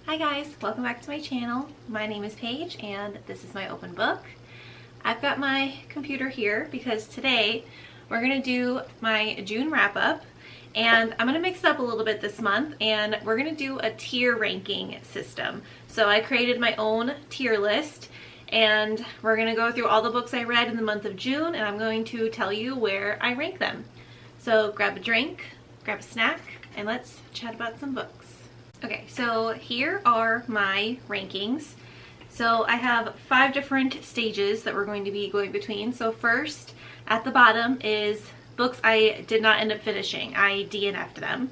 Hi guys, welcome back to my channel. My name is Paige and this is my open book. I've got my computer here because today we're going to do my June wrap up, and I'm going to mix it up a little bit this month and we're going to do a tier ranking system. So I created my own tier list and we're going to go through all the books I read in the month of June, and I'm going to tell you where I rank them. So grab a drink, grab a snack, and let's chat about some books. Okay, so here are my rankings. So I have 5 different stages that we're going to be going between. So first, at the bottom is books I did not end up finishing. I DNF'd them.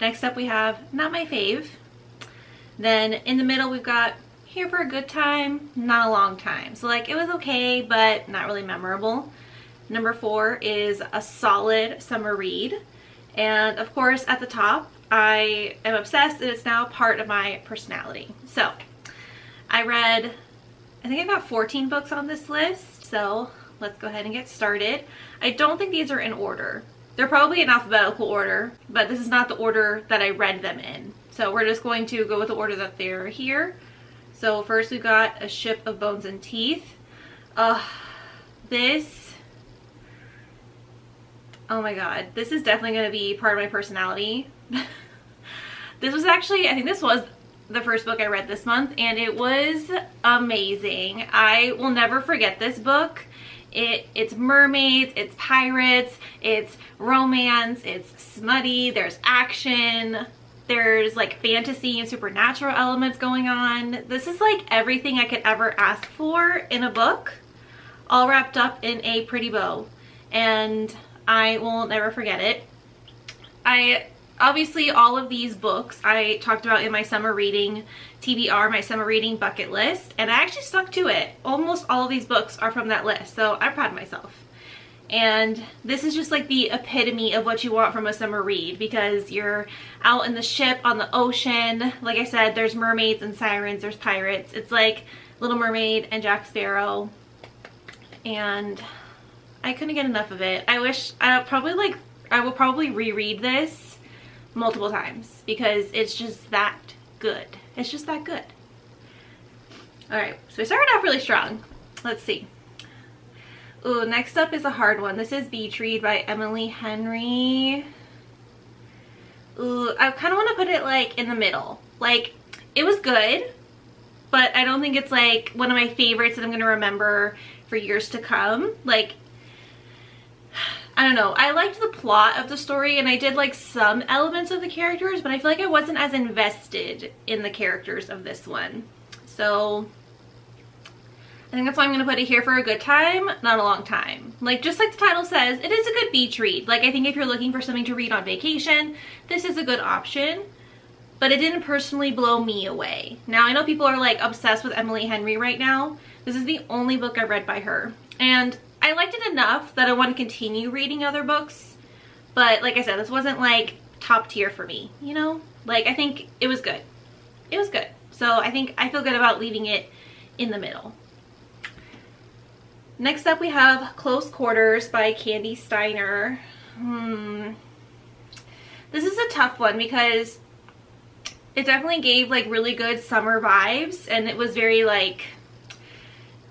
Next up we have not my fave. Then in the middle we've got here for a good time, not a long time. So like it was okay, but not really memorable. Number 4 is a solid summer read. And of course at the top, I am obsessed and it's now part of my personality. So I think I got 14 books on this list, so let's go ahead and get started. I don't think these are in order. They're probably in alphabetical order, but this is not the order that I read them in. So we're just going to go with the order that they're here. So first we've got A Ship of Bones and Teeth. Oh my god, this is definitely going to be part of my personality. This was actually, I think this was the first book I read this month, and it was amazing. I will never forget this book. It's mermaids, it's pirates, it's romance, it's smutty, there's action, there's like fantasy and supernatural elements going on. This is like everything I could ever ask for in a book, all wrapped up in a pretty bow, and I will never forget it. Obviously, all of these books I talked about in my summer reading TBR, my summer reading bucket list, and I actually stuck to it. Almost all of these books are from that list, so I'm proud of myself. And this is just like the epitome of what you want from a summer read, because you're out in the ship on the ocean. Like I said, there's mermaids and sirens, there's pirates. It's like Little Mermaid and Jack Sparrow, and I couldn't get enough of it. I will probably reread this multiple times because it's just that good. It's just that good. Alright, so we started off really strong. Let's see. Ooh, next up is a hard one. This is Beach Read by Emily Henry. Ooh, I kind of want to put it like in the middle. Like, it was good, but I don't think it's like one of my favorites that I'm going to remember for years to come. Like, I don't know. I liked the plot of the story and I did like some elements of the characters, but I feel like I wasn't as invested in the characters of this one. So I think that's why I'm going to put it here for a good time, not a long time. Like, just like the title says, it is a good beach read. Like, I think if you're looking for something to read on vacation, this is a good option, but it didn't personally blow me away. Now, I know people are like obsessed with Emily Henry right now. This is the only book I read by her, and I liked it enough that I want to continue reading other books, but like I said, this wasn't like top tier for me, you know? Like, I think it was good. It was good. So I think I feel good about leaving it in the middle. Next up we have Close Quarters by Candy Steiner. This is a tough one because it definitely gave like really good summer vibes, and it was very like,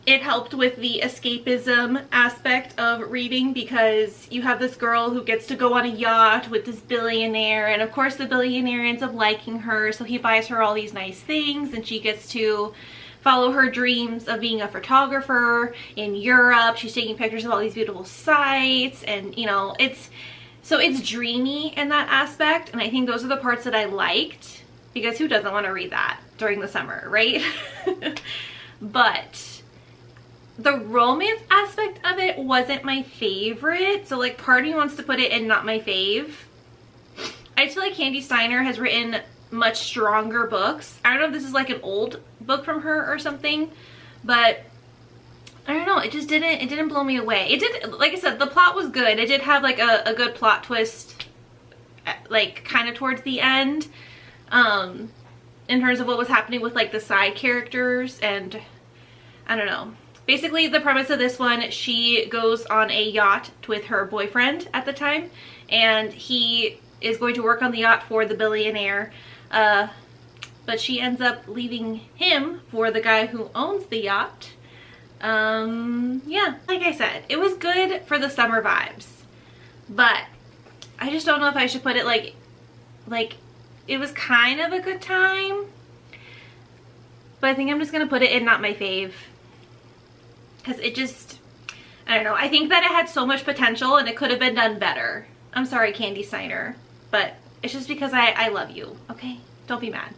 it helped with the escapism aspect of reading because you have this girl who gets to go on a yacht with this billionaire, and of course the billionaire ends up liking her, so he buys her all these nice things and she gets to follow her dreams of being a photographer in Europe. She's taking pictures of all these beautiful sights, and you know, it's dreamy in that aspect, and I think those are the parts that I liked, because who doesn't want to read that during the summer, right? But the romance aspect of it wasn't my favorite, so like part of me wants to put it in not my fave. I just feel like Candy Steiner has written much stronger books. I don't know if this is like an old book from her or something, but I don't know, it didn't blow me away. It did, like I said, the plot was good. It did have like a good plot twist, like kind of towards the end, in terms of what was happening with like the side characters, and I don't know. Basically, the premise of this one, she goes on a yacht with her boyfriend at the time, and he is going to work on the yacht for the billionaire. but she ends up leaving him for the guy who owns the yacht. Yeah, like I said, it was good for the summer vibes, but I just don't know if I should put it like it was kind of a good time, but I think I'm just gonna put it in not my fave, because it just, I don't know, I think that it had so much potential and it could have been done better. I'm sorry, Candy Steiner, but it's just because I love you, okay? Don't be mad.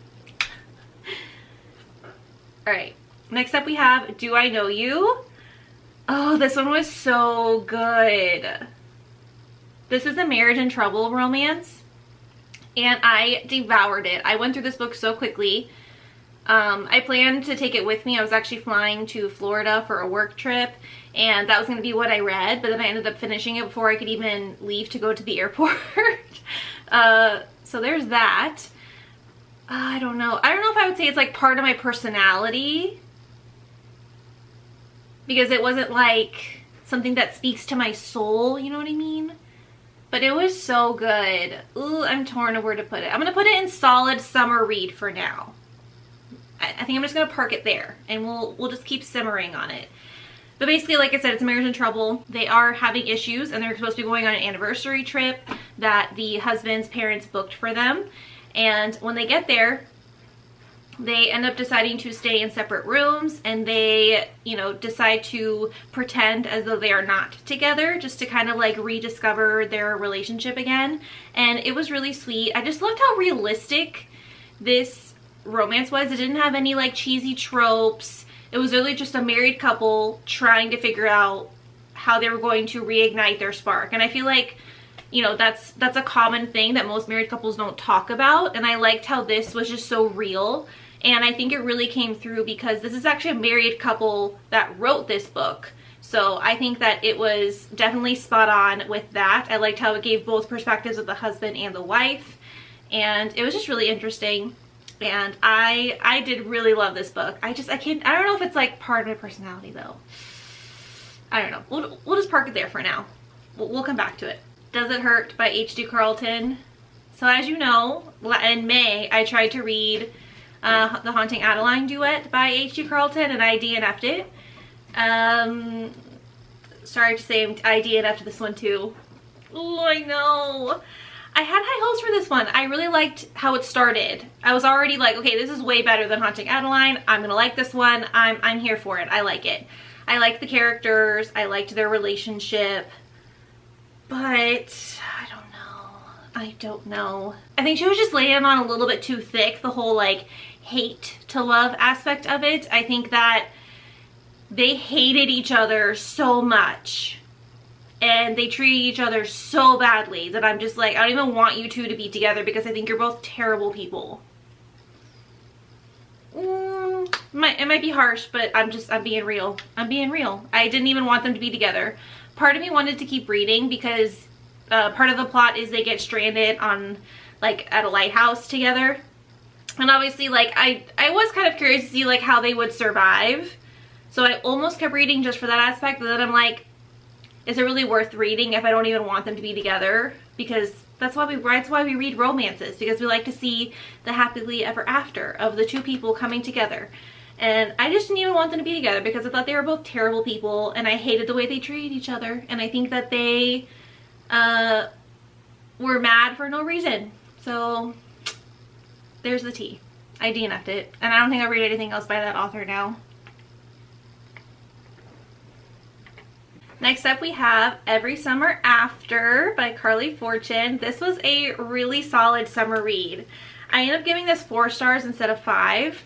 All right, next up we have Do I Know You? Oh, this one was so good. This is a marriage in trouble romance, and I devoured it. I went through this book so quickly. I planned to take it with me. I was actually flying to Florida for a work trip, and that was going to be what I read, but then I ended up finishing it before I could even leave to go to the airport. So there's that. I don't know. I don't know if I would say it's like part of my personality, because it wasn't like something that speaks to my soul, you know what I mean? But it was so good. Ooh, I'm torn of where to put it. I'm going to put it in solid summer read for now. I think I'm just going to park it there, and we'll just keep simmering on it. But basically, like I said, it's a marriage in trouble. They are having issues, and they're supposed to be going on an anniversary trip that the husband's parents booked for them. And when they get there, they end up deciding to stay in separate rooms, and they, you know, decide to pretend as though they are not together, just to kind of like rediscover their relationship again. And it was really sweet. I just loved how realistic this romance was. It didn't have any like cheesy tropes. It was really just a married couple trying to figure out how they were going to reignite their spark. And I feel like, you know, that's a common thing that most married couples don't talk about. And I liked how this was just so real. And I think it really came through because this is actually a married couple that wrote this book. So I think that it was definitely spot on with that. I liked how it gave both perspectives of the husband and the wife. And it was just really interesting. And I did really love this book. I don't know if it's like part of my personality though. I don't know. We'll just park it there for now. We'll come back to it. Does It Hurt by H.D. Carlton. So as you know, in May, I tried to read The Haunting Adeline duet by H.D. Carlton, and I DNF'd it. Sorry to say I DNF'd this one too. Oh, I know. I had high hopes for this one. I really liked how it started. I was already like, okay, this is way better than Haunting Adeline. I'm gonna like this one. I'm here for it. I like it. I liked the characters. I liked their relationship. But I don't know. I think she was just laying on a little bit too thick, the whole like hate to love aspect of it. I think that they hated each other so much. And they treated each other so badly that I'm just like, I don't even want you two to be together because I think you're both terrible people. It might be harsh, but I'm being real. I'm being real. I didn't even want them to be together. Part of me wanted to keep reading because part of the plot is they get stranded on, like, at a lighthouse together. And obviously, like, I was kind of curious to see, like, how they would survive. So I almost kept reading just for that aspect, but then I'm like, is it really worth reading if I don't even want them to be together? Because that's why we read romances, because we like to see the happily ever after of the two people coming together. And I just didn't even want them to be together because I thought they were both terrible people, and I hated the way they treated each other. And I think that they were mad for no reason. So there's the tea. I DNF'd it, and I don't think I'll read anything else by that author now. Next up we have Every Summer After by Carly Fortune. This was a really solid summer read. I ended up giving this 4 stars instead of 5.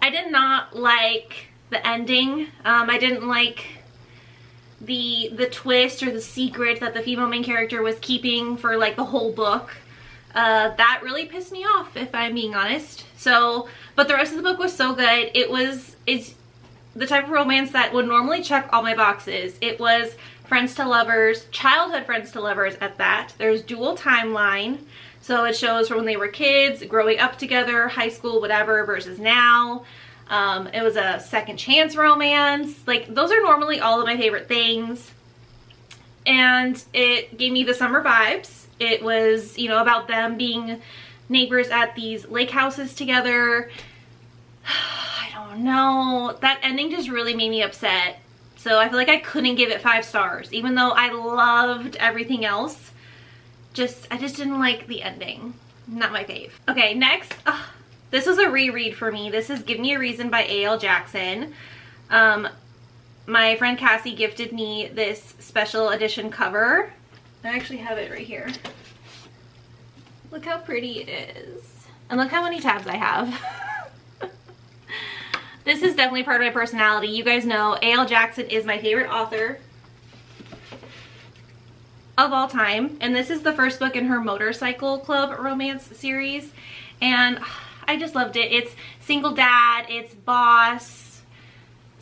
I did not like the ending. I didn't like the twist or the secret that the female main character was keeping for like the whole book. That really pissed me off, if I'm being honest. So, but the rest of the book was so good. It's the type of romance that would normally check all my boxes. It was friends to lovers, childhood friends to lovers at that. There's dual timeline, so it shows from when they were kids, growing up together, high school, whatever, versus now. It was a second chance romance. Like, those are normally all of my favorite things. And it gave me the summer vibes. It was, you know, about them being neighbors at these lake houses together. I don't know. That ending just really made me upset. So I feel like I couldn't give it 5 stars, even though I loved everything else. I just didn't like the ending. Not my fave. Okay, next. This was a reread for me. This is Give Me a Reason by A.L. Jackson. My friend Cassie gifted me this special edition cover. I actually have it right here. Look how pretty it is. And look how many tabs I have. This is definitely part of my personality. You guys know A.L. Jackson is my favorite author of all time. And this is the first book in her Motorcycle Club romance series. And I just loved it. It's single dad, it's boss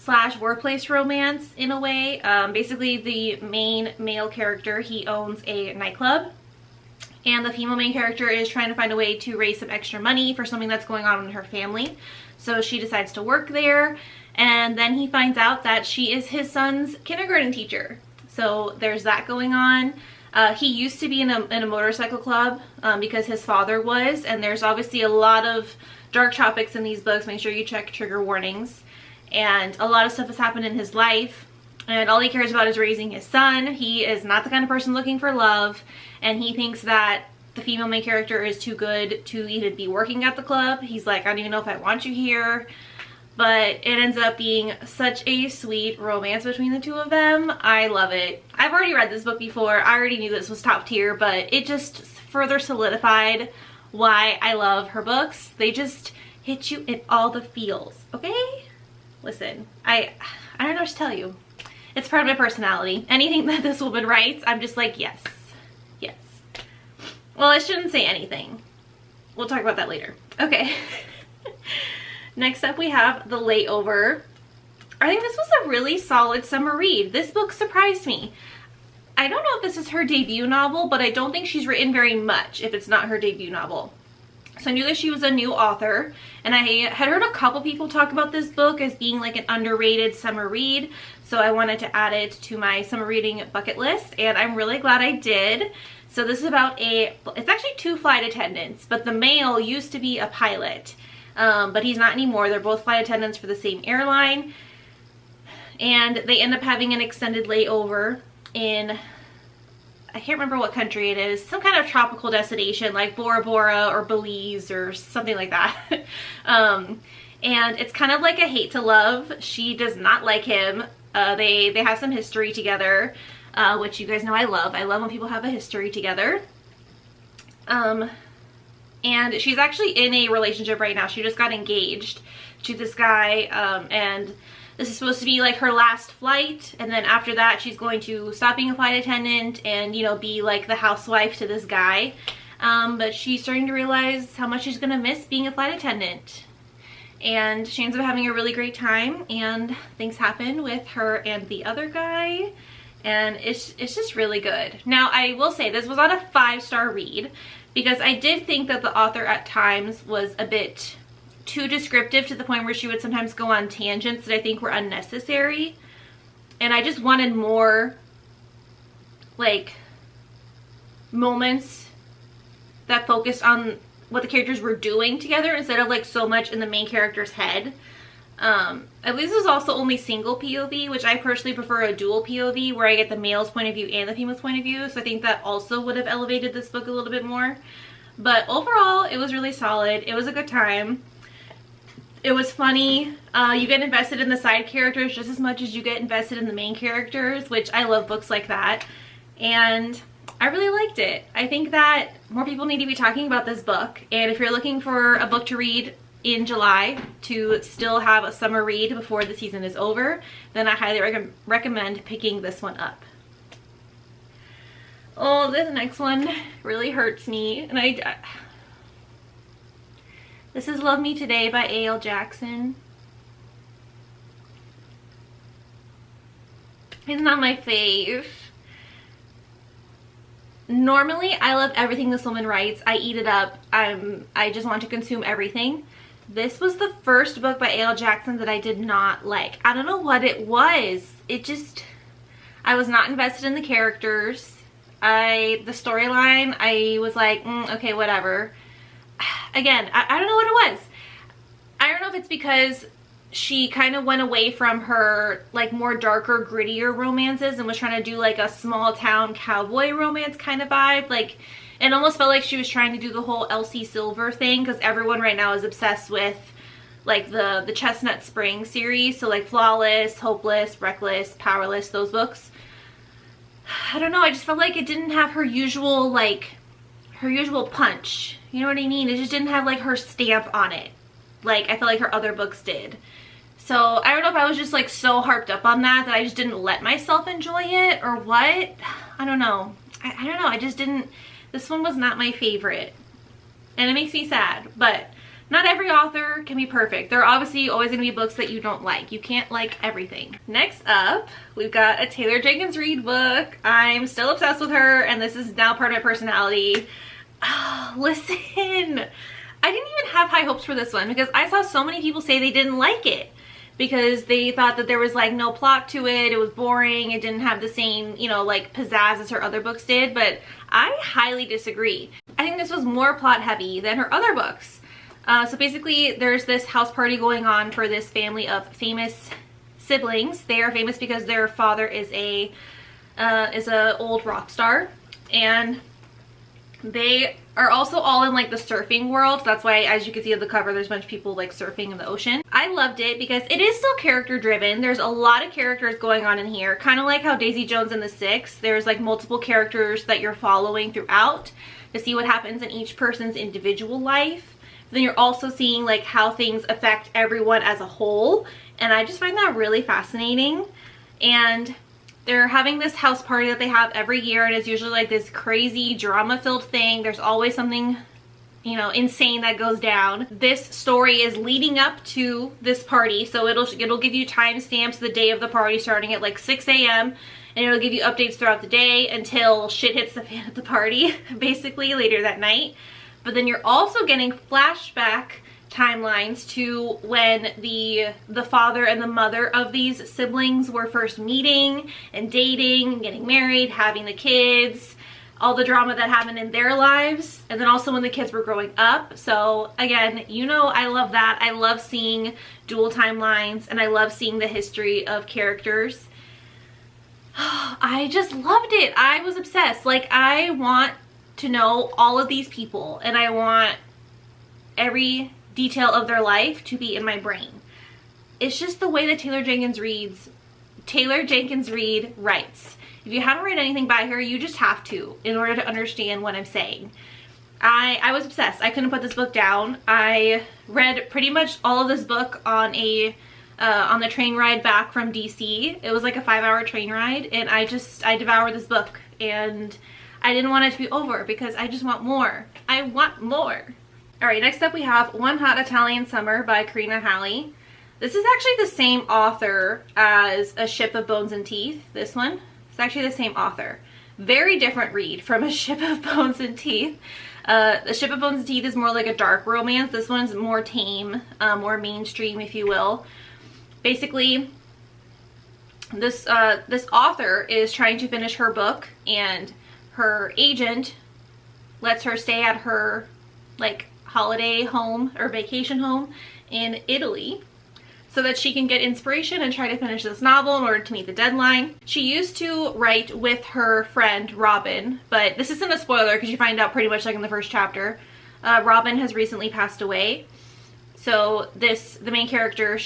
/ workplace romance in a way. Basically the main male character, he owns a nightclub. And the female main character is trying to find a way to raise some extra money for something that's going on in her family. So she decides to work there, and then he finds out that she is his son's kindergarten teacher. So there's that going on. He used to be in a motorcycle club because his father was, and there's obviously a lot of dark topics in these books. Make sure you check trigger warnings. And a lot of stuff has happened in his life, and all he cares about is raising his son. He is not the kind of person looking for love, and he thinks that the female main character is too good to even be working at the club. He's like, I don't even know if I want you here. But it ends up being such a sweet romance between the two of them. I love it. I've already read this book before. I already knew this was top tier, but it just further solidified why I love her books. They just hit you in all the feels, okay? Listen, I don't know what to tell you. It's part of my personality. Anything that this woman writes, I'm just like, yes, yes. Well, I shouldn't say anything. We'll talk about that later. Okay. Next up we have The Layover. I think this was a really solid summer read. This book surprised me. I don't know if this is her debut novel, but I don't think she's written very much if it's not her debut novel. So I knew that she was a new author, and I had heard a couple people talk about this book as being like an underrated summer read. So I wanted to add it to my summer reading bucket list, and I'm really glad I did. So this is about it's actually 2 flight attendants, but the male used to be a pilot, but he's not anymore. They're both flight attendants for the same airline, and they end up having an extended layover in, I can't remember what country it is, some kind of tropical destination like Bora Bora or Belize or something like that. And it's kind of like a hate to love. She does not like him. They have some history together, which you guys know I love. I love when people have a history together. And she's actually in a relationship right now. She just got engaged to this guy, and this is supposed to be like her last flight, and then after that she's going to stop being a flight attendant and, you know, be like the housewife to this guy. But she's starting to realize how much she's gonna miss being a flight attendant. And she ends up having a really great time, and things happen with her and the other guy, and it's just really good. Now, I will say this was not a 5-star read because I did think that the author at times was a bit too descriptive, to the point where she would sometimes go on tangents that I think were unnecessary, and I just wanted more like moments that focused on what the characters were doing together instead of like so much in the main character's head. At least this is also only single POV, which I personally prefer a dual POV where I get the male's point of view and the female's point of view, so I think that also would have elevated this book a little bit more. But overall, it was really solid. It was a good time. It was funny. You get invested in the side characters just as much as you get invested in the main characters, which I love books like that. And I really liked it. I think that more people need to be talking about this book. And if you're looking for a book to read in July to still have a summer read before the season is over, then I highly recommend picking this one up. Oh, this next one really hurts me. And this is Love Me Today by A.L. Jackson. It's not my fave. Normally, I love everything this woman writes. I eat it up. I just want to consume everything. This was the first book by A.L. Jackson that I did not like. I don't know what it was. I was not invested in the characters. The storyline, I was like, okay, whatever. again, I don't know what it was. I don't know if it's because she kind of went away from her like more darker, grittier romances and was trying to do like a small town cowboy romance kind of vibe. Like, it almost felt like she was trying to do the whole Elsie Silver thing, because everyone right now is obsessed with like the Chestnut Spring series. So like Flawless, Hopeless, Reckless, Powerless, those books. I don't know, I just felt like it didn't have her usual punch. You know what I mean? It just didn't have like her stamp on it, like I felt like her other books did. So I don't know if I was just like so harped up on that I just didn't let myself enjoy it or what. I don't know. I don't know. I just didn't. This one was not my favorite. And it makes me sad. But not every author can be perfect. There are obviously always going to be books that you don't like. You can't like everything. Next up, we've got a Taylor Jenkins Reid book. I'm still obsessed with her, and this is now part of my personality. Oh, listen. I didn't even have high hopes for this one because I saw so many people say they didn't like it, because they thought that there was like no plot to it, it was boring, it didn't have the same, you know, like pizzazz as her other books did, but I highly disagree. I think this was more plot heavy than her other books. So basically there's this house party going on for this family of famous siblings. They are famous because their father is a old rock star, and they are also all in like the surfing world. That's why, as you can see on the cover, there's a bunch of people like surfing in the ocean. I loved it because it is still character driven. There's a lot of characters going on in here, kind of like how Daisy Jones and the Six. There's like multiple characters that you're following throughout to see what happens in each person's individual life. Then you're also seeing like how things affect everyone as a whole, and I just find that really fascinating. And they're having this house party that they have every year, and it's usually like this crazy drama-filled thing. There's always something, you know, insane that goes down. This story is leading up to this party, so it'll give you timestamps the day of the party starting at like 6 a.m. and it'll give you updates throughout the day until shit hits the fan at the party, basically later that night. But then you're also getting flashback timelines to when the father and the mother of these siblings were first meeting and dating, getting married, having the kids, all the drama that happened in their lives, and then also when the kids were growing up. So again, you know, I love that. I love seeing dual timelines, and I love seeing the history of characters. I just loved it. I was obsessed. Like, I want to know all of these people, and I want every detail of their life to be in my brain. It's just the way that Taylor Jenkins Reid writes. If you haven't read anything by her, you just have to in order to understand what I'm saying. I was obsessed. I couldn't put this book down. I read pretty much all of this book on the train ride back from DC. It was like a 5-hour train ride, and I devoured this book, and I didn't want it to be over because I just want more. I want more. All right, next up we have One Hot Italian Summer by Karina Halley. This is actually the same author as A Ship of Bones and Teeth. This one, it's actually the same author. Very different read from A Ship of Bones and Teeth. A Ship of Bones and Teeth is more like a dark romance. This one's more tame, more mainstream, if you will. Basically, this author is trying to finish her book, and her agent lets her stay at her like holiday home or vacation home in Italy so that she can get inspiration and try to finish this novel in order to meet the deadline. She used to write with her friend Robin, but this isn't a spoiler because you find out pretty much like in the first chapter. Robin has recently passed away. So the main character,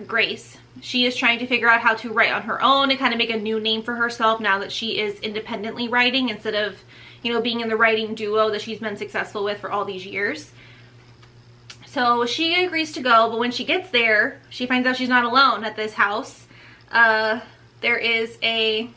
Grace, she is trying to figure out how to write on her own and kind of make a new name for herself now that she is independently writing instead of, you know, being in the writing duo that she's been successful with for all these years. So she agrees to go, but when she gets there, she finds out she's not alone at this house. There is a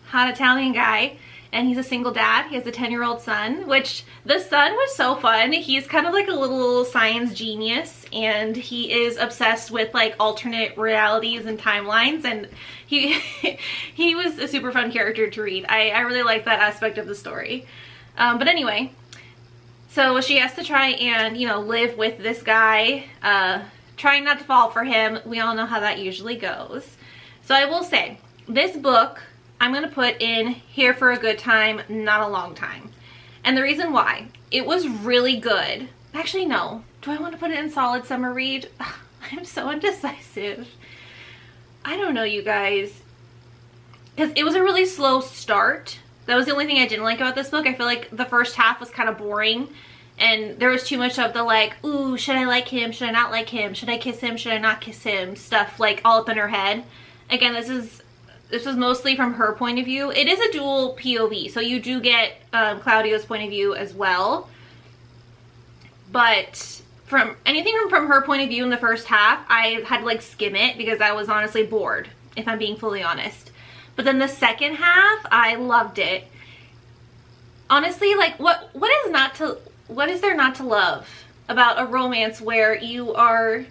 hot Italian guy, and he's a single dad. He has a 10-year-old son, which the son was so fun. He's kind of like a little science genius, and he is obsessed with like alternate realities and timelines, and he was a super fun character to read. I really like that aspect of the story. But anyway, so she has to try and, you know, live with this guy, trying not to fall for him. We all know how that usually goes. So I will say, this book I'm going to put in here for a good time, not a long time. And the reason why, it was really good Actually, no. Do I want to put it in solid summer read? I'm so indecisive. I don't know, you guys. Because it was a really slow start. That was the only thing I didn't like about this book. I feel like the first half was kind of boring. And there was too much of the like, ooh, should I like him? Should I not like him? Should I kiss him? Should I not kiss him? Stuff like all up in her head. Again, this was mostly from her point of view. It is a dual POV, so you do get Claudio's point of view as well. But from anything from her point of view in the first half, I had to like skim it because I was honestly bored, if I'm being fully honest. But then the second half, I loved it. Honestly, like what is there not to love about a romance where you are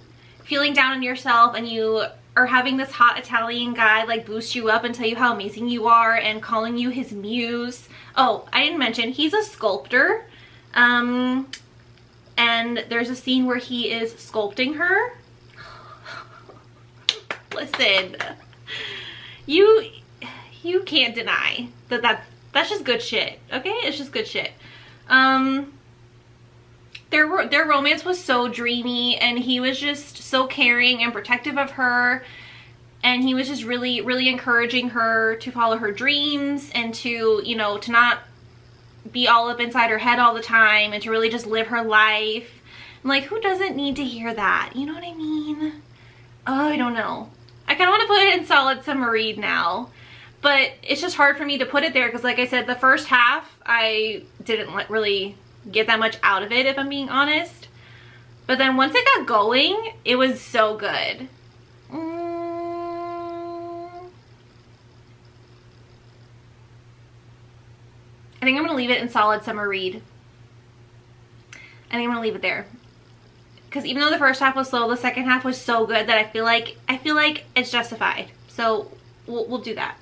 feeling down on yourself and you are having this hot Italian guy like boost you up and tell you how amazing you are and calling you his muse. Oh, I didn't mention he's a sculptor. And there's a scene where he is sculpting her. Listen, you can't deny that that's just good shit. Okay, it's just good shit. Their romance was so dreamy, and he was just so caring and protective of her, and he was just really, really encouraging her to follow her dreams and to, you know, to not be all up inside her head all the time and to really just live her life. I'm like, who doesn't need to hear that? You know what I mean? Oh, I don't know. I kind of want to put it in solid summer read now, but it's just hard for me to put it there because, like I said, the first half I didn't really get that much out of it, if I'm being honest. But then once it got going, it was so good. I think I'm gonna leave it in solid summer read. I think I'm gonna leave it there. Because even though the first half was slow, the second half was so good that I feel like it's justified. So we'll do that.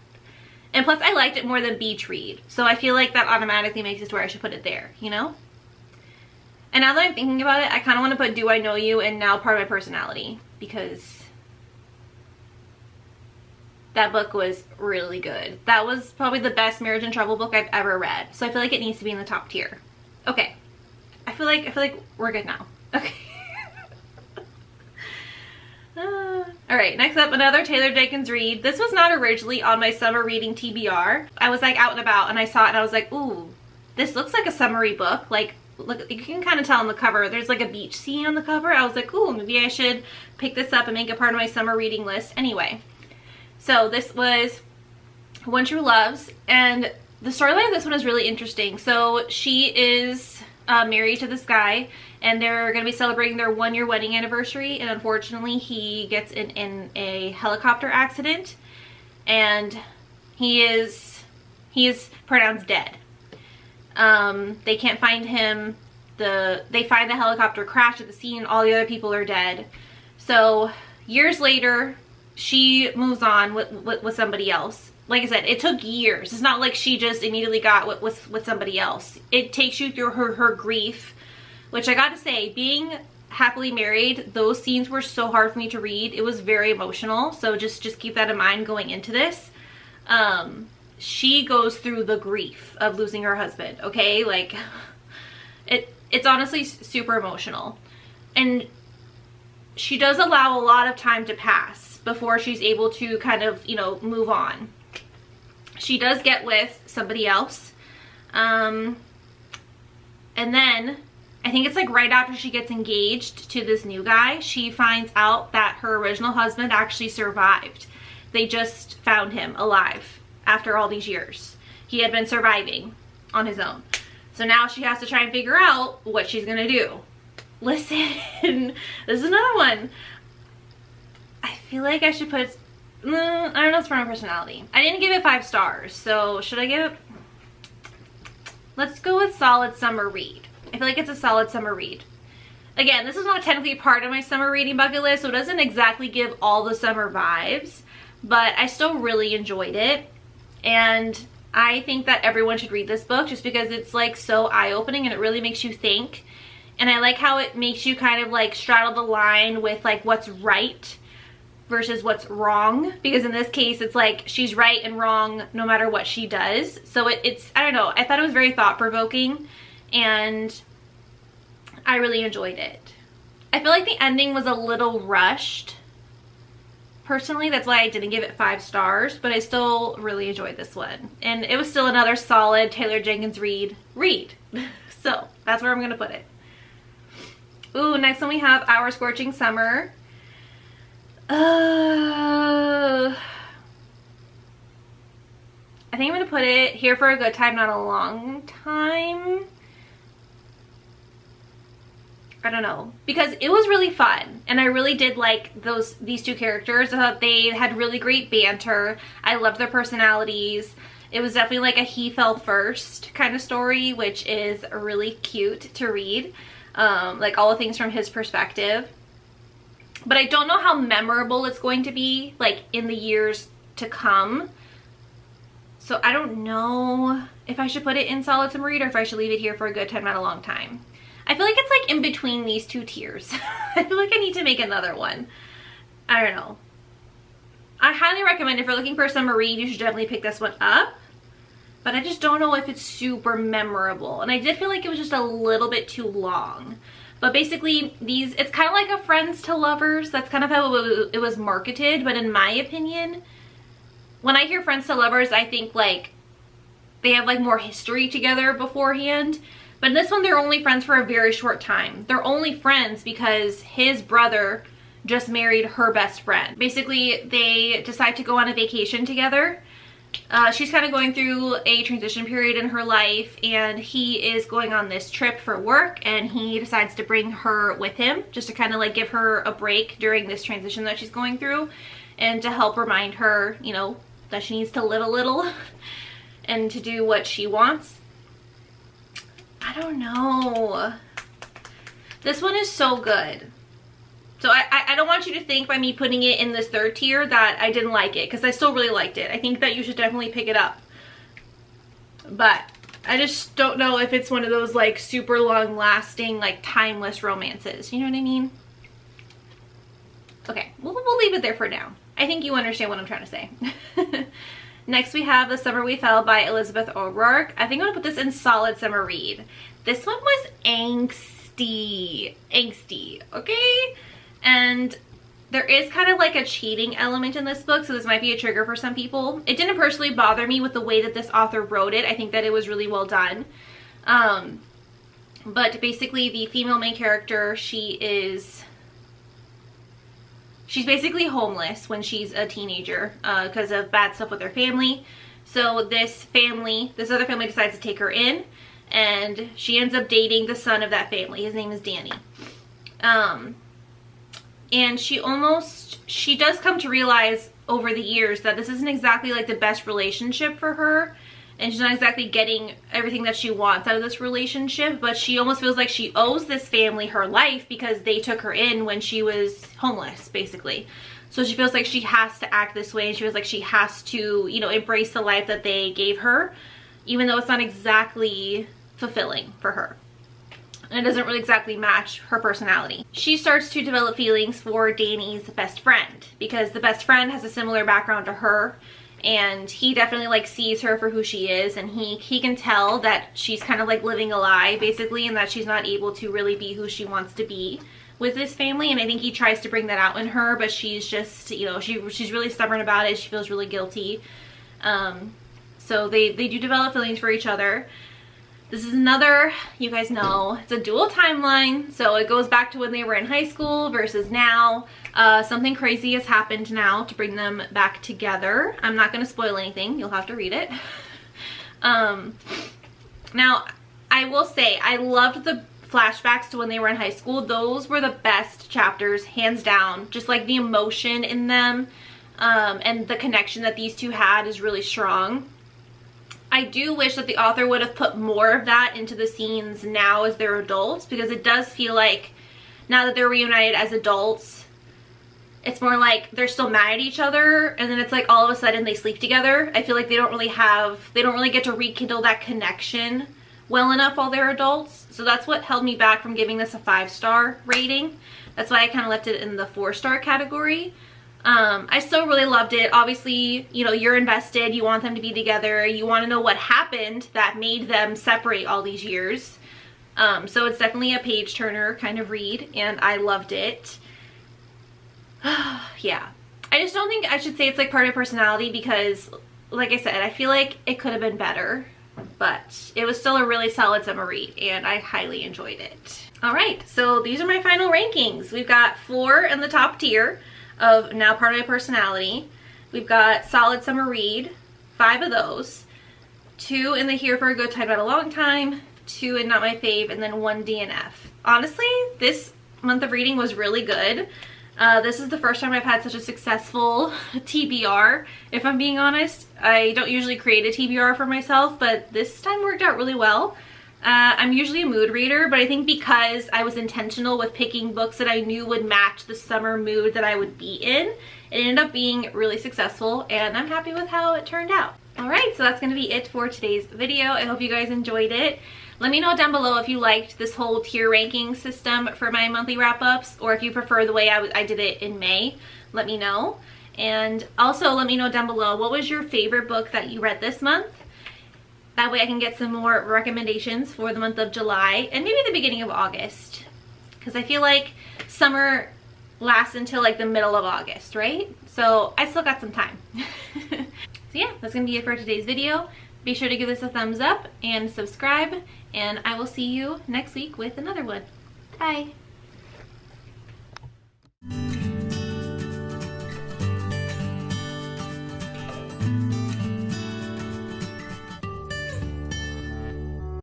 And plus I liked it more than beach read. So I feel like that automatically makes it to where I should put it there, you know? And now that I'm thinking about it, I kind of want to put Do I Know You and Now Part of My Personality, because that book was really good. That was probably the best Marriage in Trouble book I've ever read. So I feel like it needs to be in the top tier. Okay. I feel like we're good now. Okay. Alright, next up, another Taylor Jenkins read. This was not originally on my summer reading TBR. I was like out and about and I saw it and I was like, ooh, this looks like a summery book. Like, look, you can kind of tell on the cover, there's like a beach scene on the cover. I was like, ooh, maybe I should pick this up and make it part of my summer reading list. Anyway, so this was One True Loves, and the storyline of this one is really interesting. So she is married to this guy, and they're going to be celebrating their 1-year wedding anniversary, and unfortunately he gets in a helicopter accident, and he is pronounced dead. They can't find him. They find the helicopter crash at the scene, all the other people are dead. So years later, she moves on with somebody else. Like I said, it took years. It's not like she just immediately got with somebody else. It takes you through her grief, which I gotta say, being happily married, those scenes were so hard for me to read. It was very emotional, so just keep that in mind going into this. She goes through the grief of losing her husband, okay? Like, it's honestly super emotional. And she does allow a lot of time to pass before she's able to kind of, you know, move on. She does get with somebody else. And then, I think it's like right after she gets engaged to this new guy, she finds out that her original husband actually survived. They just found him alive after all these years. He had been surviving on his own. So now she has to try and figure out what she's gonna do. Listen, this is another one. I feel like I should put, I don't know, it's for my personality. I didn't give it 5 stars, so should I give it, let's go with solid summer read. I feel like it's a solid summer read. Again, this is not technically part of my summer reading bucket list, so it doesn't exactly give all the summer vibes, but I still really enjoyed it. And I think that everyone should read this book just because it's like so eye-opening and it really makes you think. And I like how it makes you kind of like straddle the line with like what's right versus what's wrong, because in this case it's like she's right and wrong no matter what she does. So it's, I don't know, I thought it was very thought-provoking, and I really enjoyed it. I feel like the ending was a little rushed. Personally, that's why I didn't give it 5 stars, but I still really enjoyed this one. And it was still another solid Taylor Jenkins read. So that's where I'm gonna put it. Ooh, next one we have Our Scorching Summer. I think I'm gonna put it Here for a Good Time, Not a Long Time. I don't know, because it was really fun and I really did like these two characters. I thought they had really great banter. I loved their personalities. It was definitely like a he fell first kind of story, which is really cute to read, like all the things from his perspective. But I don't know how memorable it's going to be like in the years to come, so I don't know if I should put it in solid summer read or if I should leave it Here for a Good Time, Not a Long Time. I feel like it's like in between these two tiers. I feel like I need to make another one. I don't know. I highly recommend if you're looking for a summer read, you should definitely pick this one up. But I just don't know if it's super memorable. And I did feel like it was just a little bit too long. But basically, it's kind of like a friends to lovers. That's kind of how it was marketed. But in my opinion, when I hear friends to lovers, I think like they have like more history together beforehand. But in this one, they're only friends for a very short time. They're only friends because his brother just married her best friend. Basically, they decide to go on a vacation together. She's kind of going through a transition period in her life, and he is going on this trip for work, and he decides to bring her with him just to kind of like give her a break during this transition that she's going through, and to help remind her, you know, that she needs to live a little and to do what she wants. I don't know. This one is so good. So I don't want you to think by me putting it in this third tier that I didn't like it, because I still really liked it. I think that you should definitely pick it up. But I just don't know if it's one of those like super long lasting, like timeless romances. You know what I mean? Okay, we'll leave it there for now. I think you understand what I'm trying to say. Next we have The Summer We Fell by Elizabeth O'Rourke. I think I'm gonna put this in solid summer read. This one was angsty, okay? And there is kind of like a cheating element in this book, so this might be a trigger for some people. It didn't personally bother me with the way that this author wrote it. I think that it was really well done. But basically the female main character, she's basically homeless when she's a teenager because of bad stuff with her family. So this other family decides to take her in, and she ends up dating the son of that family. His name is Danny. And she does come to realize over the years that this isn't exactly like the best relationship for her, and she's not exactly getting everything that she wants out of this relationship, but she almost feels like she owes this family her life because they took her in when she was homeless, basically. So she feels like she has to act this way, and she feels like she has to, you know, embrace the life that they gave her, even though it's not exactly fulfilling for her. And it doesn't really exactly match her personality. She starts to develop feelings for Danny's best friend, because the best friend has a similar background to her, and he definitely like sees her for who she is, and he can tell that she's kind of like living a lie basically, and that she's not able to really be who she wants to be with this family. And I think he tries to bring that out in her, but she's just, you know, she's really stubborn about it. She feels really guilty. So they do develop feelings for each other. This is another, you guys know, it's a dual timeline, so it goes back to when they were in high school versus now. Something crazy has happened now to bring them back together. I'm not going to spoil anything, you'll have to read it. Now, I will say, I loved the flashbacks to when they were in high school. Those were the best chapters, hands down. Just like the emotion in them, and the connection that these two had is really strong. I do wish that the author would have put more of that into the scenes now as they're adults, because it does feel like now that they're reunited as adults, it's more like they're still mad at each other, and then it's like all of a sudden they sleep together. I feel like they don't really get to rekindle that connection well enough while they're adults. So that's what held me back from giving this a 5-star rating. That's why I kind of left it in the 4-star category. I still really loved it. Obviously, you know, you're invested, you want them to be together, you want to know what happened that made them separate all these years. So it's definitely a page turner kind of read, and I loved it. Yeah, I just don't think I should say it's like part of personality, because like I said, I feel like it could have been better, but it was still a really solid summer read and I highly enjoyed it. All right, so these are my final rankings. We've got 4 in the top tier of now part of my personality. We've got solid summer read, 5 of those, 2 in the here for a good time, not a long time, 2 in not my fave, and then 1 DNF. Honestly, this month of reading was really good. This is the first time I've had such a successful TBR, if I'm being honest. I don't usually create a TBR for myself, but this time worked out really well. I'm usually a mood reader, but I think because I was intentional with picking books that I knew would match the summer mood that I would be in, it ended up being really successful, and I'm happy with how it turned out. Alright, so that's going to be it for today's video. I hope you guys enjoyed it. Let me know down below if you liked this whole tier ranking system for my monthly wrap-ups, or if you prefer the way I did it in May. Let me know. And also let me know down below, what was your favorite book that you read this month? That way I can get some more recommendations for the month of July and maybe the beginning of August. Because I feel like summer lasts until like the middle of August, right? So I still got some time. So yeah, that's going to be it for today's video. Be sure to give this a thumbs up and subscribe, and I will see you next week with another one. Bye!